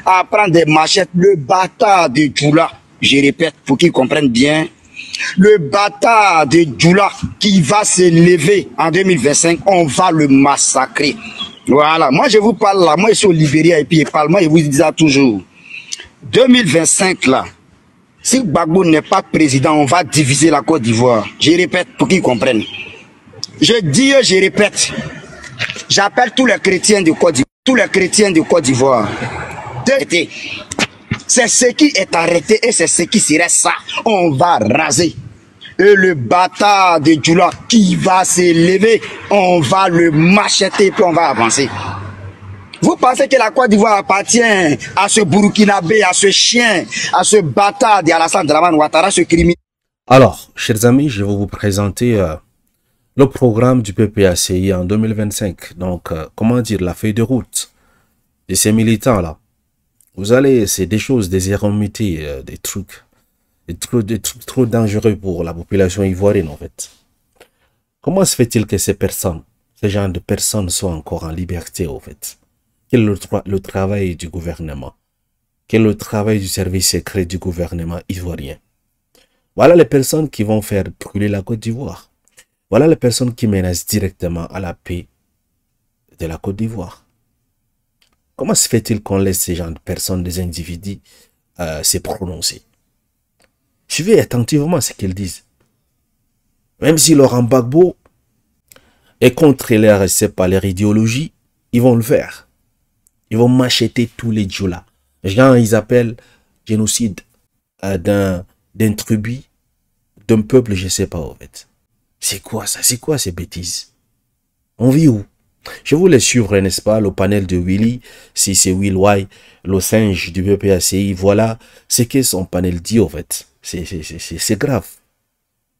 à prendre des machettes. Le bâtard de Djoula, je répète pour qu'ils comprennent bien, le bâtard de Djoula qui va se lever en 2025, on va le massacrer. Voilà, moi je vous parle là, moi je suis au Libéria et puis je parle, moi je vous dis ça toujours. 2025 là, si Gbagbo n'est pas président, on va diviser la Côte d'Ivoire. Je répète pour qu'ils comprennent. Je dis, je répète, j'appelle tous les chrétiens de Côte d'Ivoire, tous les chrétiens de Côte d'Ivoire. C'est ce qui est arrêté et c'est ce qui serait ça. On va raser. Et le bâtard de Djoula qui va se lever, on va le macheter puis on va avancer. Vous pensez que la Côte d'Ivoire appartient à ce Burkinabé, à ce chien, à ce bâtard d'Alassane Dramane Ouattara, ce criminel? Alors, chers amis, je vais vous présenter le programme du PPACI en 2025. Donc, comment dire, la feuille de route de ces militants-là. Vous allez, c'est des choses, des éramités, des trucs trop dangereux pour la population ivoirienne, en fait. Comment se fait-il que ces personnes, ces gens de personnes soient encore en liberté, en fait? Quel est le travail du gouvernement? Quel est le travail du service secret du gouvernement ivoirien? Voilà les personnes qui vont faire brûler la Côte d'Ivoire. Voilà les personnes qui menacent directement à la paix de la Côte d'Ivoire. Comment se fait-il qu'on laisse ces gens de personnes, des individus, se prononcer? Suivez attentivement ce qu'ils disent. Même si Laurent Gbagbo est contre leur idéologie, ils vont le faire. Ils vont macheter tous les Djoula. Gens, ils appellent génocide d'un tribu, d'un peuple, je ne sais pas en fait. C'est quoi ça? C'est quoi ces bêtises? On vit où? Je vous laisse suivre, n'est-ce pas, le panel de Willy, si c'est Will Why, le singe du PPACI, voilà ce que son panel dit en fait. C'est grave.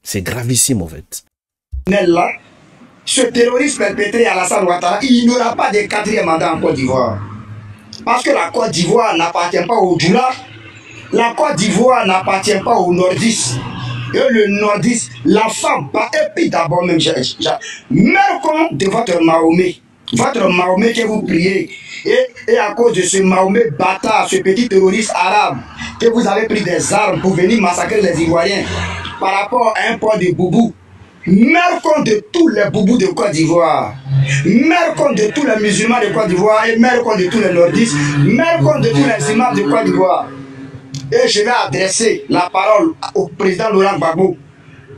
C'est gravissime en fait. Là, ce terroriste perpétré à Alassane Ouattara, il n'aura pas de quatrième mandat en Côte d'Ivoire. Parce que la Côte d'Ivoire n'appartient pas au Djoula, la Côte d'Ivoire n'appartient pas aux nordistes. Et le nordiste, la femme, et puis d'abord même, mère comme de votre Mahomet que vous priez, et à cause de ce Mahomet bâtard, ce petit terroriste arabe, que vous avez pris des armes pour venir massacrer les Ivoiriens, par rapport à un port de boubou, mère compte de tous les boubous de Côte d'Ivoire, mère compte de tous les musulmans de Côte d'Ivoire, et mère compte de tous les nordistes, mère compte de tous les imams de Côte d'Ivoire. Et je vais adresser la parole au président Laurent Gbagbo.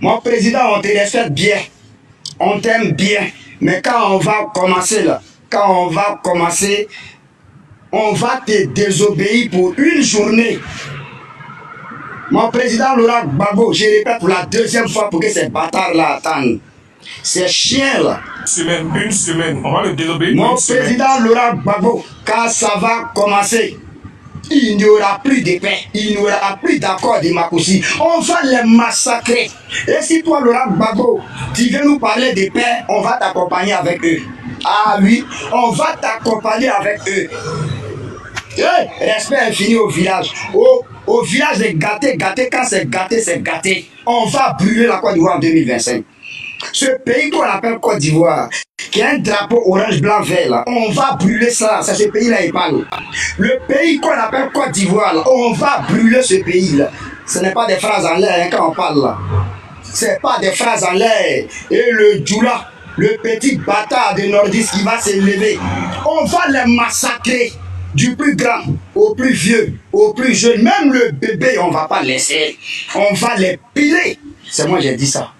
Mon président, on te respecte bien, on t'aime bien, mais quand on va commencer là, on va te désobéir pour une journée. Mon président Laurent Gbagbo, je répète pour la deuxième fois pour que ces bâtards-là attendent. Ces chiens-là. Une semaine, on va le désobéir. Mon président Laurent Gbagbo, quand ça va commencer, il n'y aura plus de paix, il n'y aura plus d'accord de Makoussi. On va les massacrer. Et si toi, Laurent Gbagbo, tu veux nous parler de paix, on va t'accompagner avec eux. Ah oui, on va t'accompagner avec eux. Respect infini au village. Au village de gâté, quand c'est gâté, c'est gâté. On va brûler la Côte d'Ivoire en 2025. Ce pays qu'on appelle Côte d'Ivoire, qui a un drapeau orange, blanc, vert, là, on va brûler ça, c'est ce pays-là, il parle. Le pays qu'on appelle Côte d'Ivoire, là, on va brûler ce pays-là. Ce n'est pas des phrases en l'air hein, quand on parle là. Ce n'est pas des phrases en l'air. Et le Djoula, le petit bâtard de nordiste qui va se lever, on va les massacrer. Du plus grand au plus vieux, au plus jeune, même le bébé, on ne va pas laisser. On va les piler. C'est moi j'ai dit ça.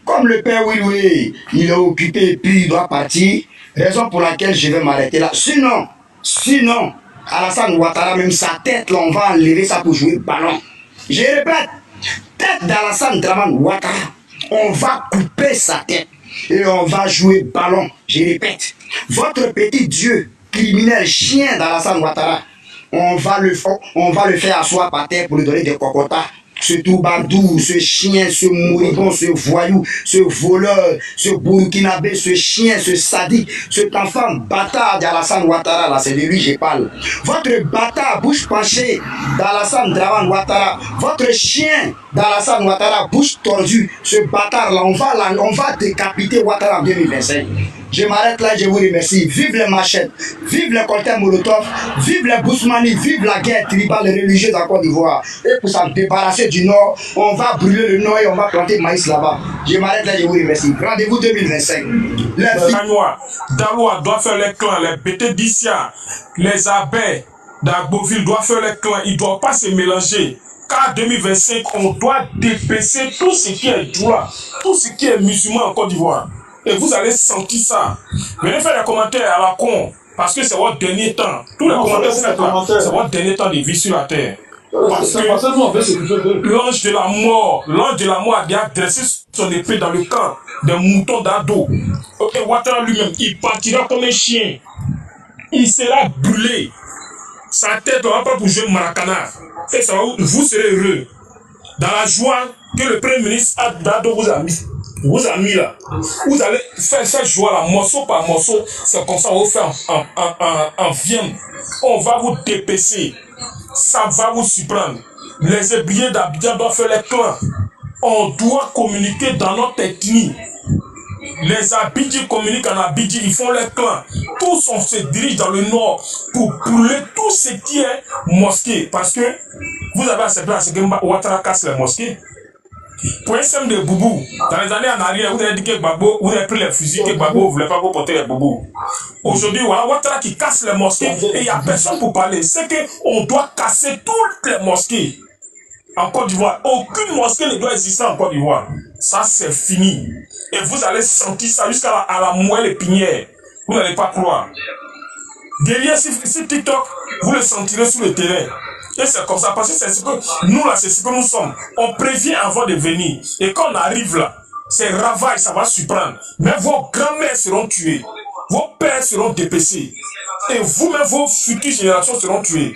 Comme le père oui, il est occupé et puis il doit partir, raison pour laquelle je vais m'arrêter là. Sinon, Alassane Ouattara, même sa tête, là, on va enlever ça pour jouer ballon. Je répète, tête d'Alassane Dramane Ouattara, on va couper sa tête et on va jouer ballon. Je répète, votre petit Dieu, criminel chien d'Alassane Ouattara, on va le faire asseoir par terre pour lui donner des cocotas. Ce Toubadou, ce chien, ce moribond, ce voyou, ce voleur, ce Burkinabé, ce chien, ce sadique, cet enfant bâtard d'Alassane Ouattara, là, c'est de lui que je parle. Votre bâtard bouche penchée d'Alassane Dramane Ouattara, votre chien d'Alassane Ouattara, bouche tordue, ce bâtard là, on va décapiter Ouattara en 2025. Je m'arrête là, je vous remercie. Vive les machettes, vive les cocktails Molotov, vive les Bousmani, vive la guerre tribale et religieuse en Côte d'Ivoire. Et pour s'en débarrasser du Nord, on va brûler le Nord et on va planter maïs là-bas. Je m'arrête là, je vous remercie. Rendez-vous 2025. Daloa doit faire les clans, les BT d'Issia, les abeilles d'Agboville doivent faire les clans. Ils ne doivent pas se mélanger. Car 2025, on doit dépasser tout ce qui est Djoula, tout ce qui est musulman en Côte d'Ivoire. Et vous allez sentir ça. Venez faire des commentaires à la con, parce que c'est votre dernier temps. Tous les commentaires, c'est votre dernier temps de vie sur la terre. Parce que l'ange de la mort a déjà dressé son épée dans le camp des moutons d'Ado. Et Ouattara lui-même, il partira comme un chien. Il sera brûlé. Sa tête ne va pas bouger le Maracana. Et ça va, vous serez heureux. Dans la joie que le Premier ministre d'Ado vous a mis là. Vous allez faire cette joie là, morceau par morceau. C'est comme ça qu'on va faire en viande. On va vous dépêcher. Ça va vous surprendre. Les ébriers d'Abidjan doivent faire les clans. On doit communiquer dans notre ethnie. Les Abidji communiquent en Abidji, ils font les clans. Tous on se dirige dans le nord pour brûler tout ce qui est mosquée. Parce que vous avez accepté à ce que Ouattara casse les mosquées. Pour un système de boubou, dans les années en arrière, vous avez dit que Gbagbo, vous avez pris les fusils, que Gbagbo ne voulait pas vous porter les boubous. Aujourd'hui, voilà Ouattara qui casse les mosquées et il n'y a personne pour parler. C'est qu'on doit casser toutes les mosquées en Côte d'Ivoire. Aucune mosquée ne doit exister en Côte d'Ivoire. Ça, c'est fini. Et vous allez sentir ça jusqu'à la moelle épinière. Vous n'allez pas croire. Derrière, si TikTok, vous le sentirez sur le terrain. Et c'est comme ça, parce que c'est ce que nous là, c'est ce que nous sommes. On prévient avant de venir. Et quand on arrive là, c'est ravage, ça va surprendre. Mais vos grands-mères seront tuées. Vos pères seront dépecés. Et vous-même, vos futures générations seront tuées.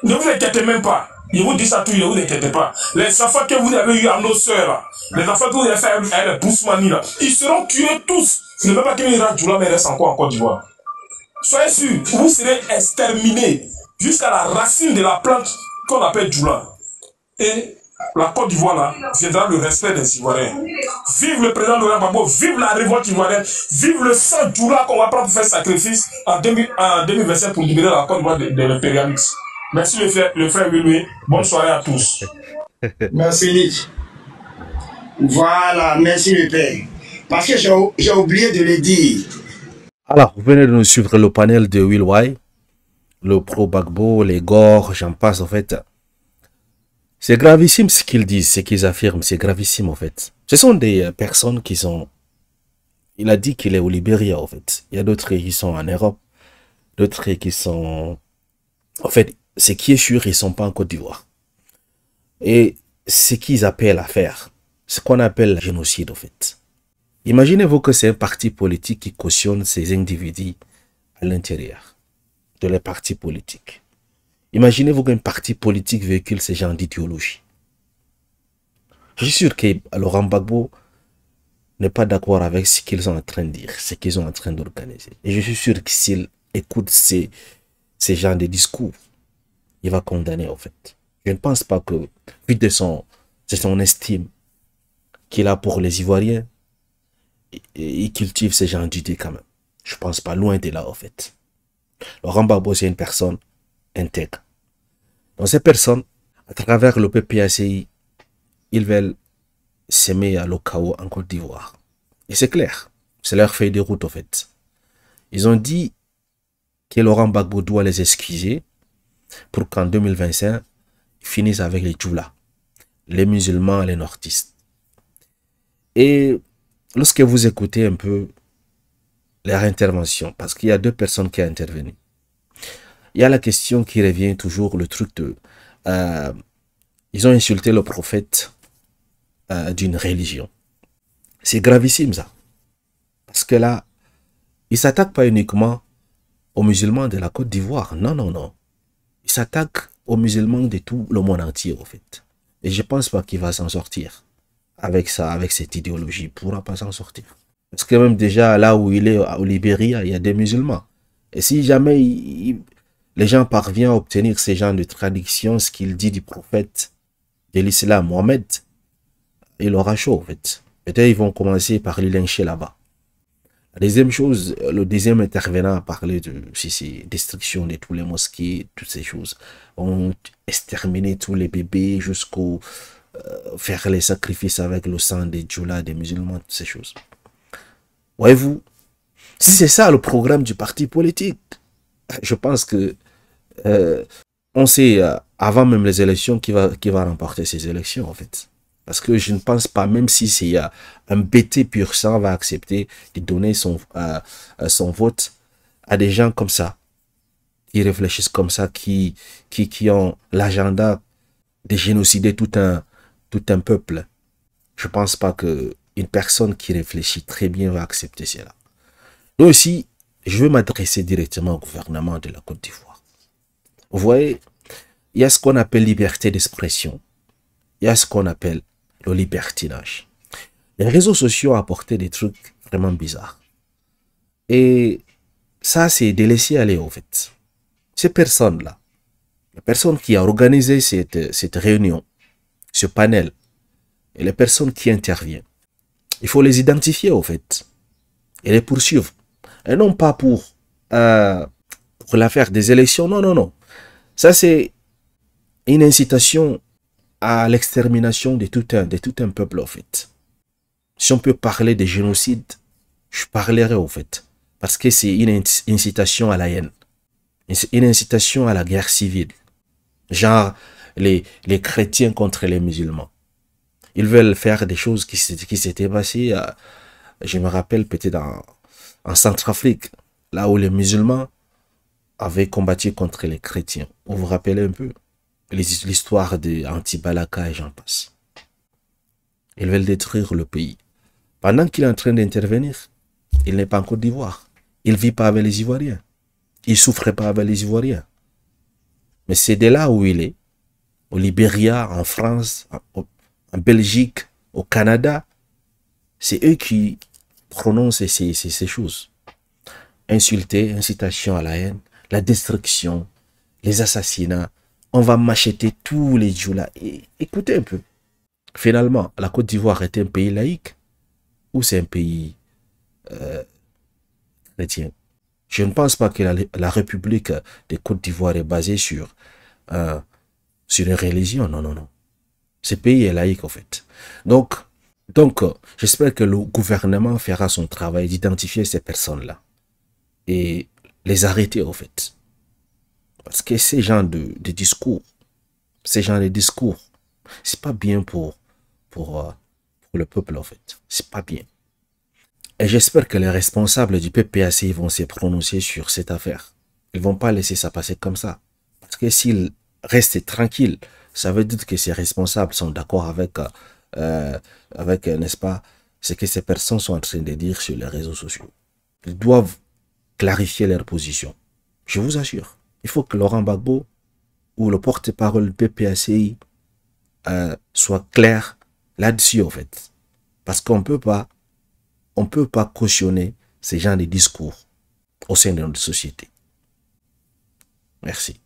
Ne vous inquiétez même pas. Je vous dis ça tout, ne vous inquiétez pas. Les enfants que vous avez eu à nos sœurs là, les enfants que vous avez fait à les Bousmani là, ils seront tués tous. Ce n'est même pas qu'il y aura Djoula, mais reste encore en Côte d'Ivoire. Soyez sûrs, vous serez exterminés jusqu'à la racine de la plante qu'on appelle Djoula. Et la Côte d'Ivoire là, viendra le respect des Ivoiriens. Vive le président Laurent Gbagbo, vive la révolte ivoirienne, vive le sang Djoula qu'on va prendre pour faire sacrifice en 2025 pour libérer la Côte d'Ivoire de l'impérialisme. Merci le frère Willoué. Bonne soirée à tous. Merci Nick. Voilà, merci le père. Parce que j'ai oublié de le dire. Alors, vous venez de nous suivre le panel de Will Wai, le pro Gbagbo, les Gore, j'en passe en fait. C'est gravissime ce qu'ils disent, ce qu'ils affirment, c'est gravissime en fait. Ce sont des personnes qui sont... Il a dit qu'il est au Libéria en fait. Il y a d'autres qui sont en Europe, d'autres qui sont... En fait, ce qui est sûr, ils ne sont pas en Côte d'Ivoire. Et ce qu'ils appellent à faire, ce qu'on appelle le génocide en fait. Imaginez-vous que c'est un parti politique qui cautionne ces individus à l'intérieur de les partis politiques. Imaginez-vous qu'un parti politique véhicule ce genre d'idéologie. Je suis sûr que Laurent Gbagbo n'est pas d'accord avec ce qu'ils sont en train de dire, ce qu'ils sont en train d'organiser. Et je suis sûr que s'il écoute ces genres de discours, il va condamner en fait. Je ne pense pas que, vu de son estime qu'il a pour les Ivoiriens, il cultive ce genre d'idées quand même. Je ne pense pas, loin de là en fait. Laurent Gbagbo, c'est une personne intègre. Donc ces personnes, à travers le PPACI, ils veulent s'aimer à le chaos en Côte d'Ivoire. Et c'est clair, c'est leur feuille de route en fait. Ils ont dit que Laurent Gbagbo doit les excuser pour qu'en 2025, ils finissent avec les Djoula, les musulmans, les nordistes. Et lorsque vous écoutez un peu leur intervention, parce qu'il y a deux personnes qui ont intervenu, il y a la question qui revient toujours, le truc de... ils ont insulté le prophète d'une religion. C'est gravissime ça. Parce que là, ils ne s'attaquent pas uniquement aux musulmans de la Côte d'Ivoire. Non, non, non. Ils s'attaquent aux musulmans de tout le monde entier, en fait. Et je ne pense pas qu'il va s'en sortir avec ça, avec cette idéologie. Il ne pourra pas s'en sortir. Parce que même déjà, là où il est, au Libéria, il y a des musulmans. Et si jamais les gens parviennent à obtenir ces genres de traduction, ce qu'il dit du prophète de l'islam, Mohamed, il aura chaud, en fait. Peut-être ils vont commencer par les lyncher là-bas. La deuxième chose, le deuxième intervenant a parlé de si c'est destruction de tous les mosquées, toutes ces choses. On exterminer tous les bébés jusqu'au faire les sacrifices avec le sang des djoulas, des musulmans, toutes ces choses. Voyez-vous, si c'est ça le programme du parti politique, je pense que on sait avant même les élections qui va remporter ces élections en fait. Parce que je ne pense pas, même si c'est un BT pur sang va accepter de donner son vote à des gens comme ça, qui réfléchissent comme ça, qui ont l'agenda de génocider tout un peuple. Je ne pense pas que une personne qui réfléchit très bien va accepter cela. Donc aussi, je veux m'adresser directement au gouvernement de la Côte d'Ivoire. Vous voyez, il y a ce qu'on appelle liberté d'expression. Il y a ce qu'on appelle le libertinage. Les réseaux sociaux ont apporté des trucs vraiment bizarres. Et ça, c'est de laisser aller, en fait. Ces personnes-là, la personne qui a organisé cette réunion, ce panel, et les personnes qui interviennent, il faut les identifier, en fait, et les poursuivre. Et non pas pour l'affaire des élections, non, non, non. Ça, c'est une incitation à l'extermination de tout un peuple, en fait. Si on peut parler de génocide, je parlerai, en fait. Parce que c'est une incitation à la haine. Une incitation à la guerre civile. Genre, les chrétiens contre les musulmans. Ils veulent faire des choses qui s'étaient passées, je me rappelle peut-être en Centrafrique, là où les musulmans avaient combattu contre les chrétiens. Vous vous rappelez un peu l'histoire de Antibalaka et j'en passe. Ils veulent détruire le pays. Pendant qu'il est en train d'intervenir, il n'est pas en Côte d'Ivoire. Il ne vit pas avec les Ivoiriens. Il ne souffre pas avec les Ivoiriens. Mais c'est de là où il est, au Libéria, en France, en Belgique, au Canada, c'est eux qui prononcent ces choses. Insulter, incitation à la haine, la destruction, les assassinats. On va m'acheter tous les djoulas. Écoutez un peu. Finalement, la Côte d'Ivoire est un pays laïque ou c'est un pays chrétien? Je ne pense pas que la République des Côte d'Ivoire est basée sur une religion. Non, non, non. Ce pays est laïque, en fait. Donc j'espère que le gouvernement fera son travail d'identifier ces personnes-là et les arrêter, en fait. Parce que ces gens de discours, c'est pas bien pour le peuple, en fait. C'est pas bien. Et j'espère que les responsables du PPACI vont se prononcer sur cette affaire. Ils vont pas laisser ça passer comme ça. Parce que s'ils restent tranquilles, ça veut dire que ces responsables sont d'accord avec n'est-ce pas, ce que ces personnes sont en train de dire sur les réseaux sociaux. Ils doivent clarifier leur position. Je vous assure. Il faut que Laurent Gbagbo ou le porte-parole du PPACI soit clair là-dessus, en fait. Parce qu'on ne peut pas cautionner ces genres de discours au sein de notre société. Merci.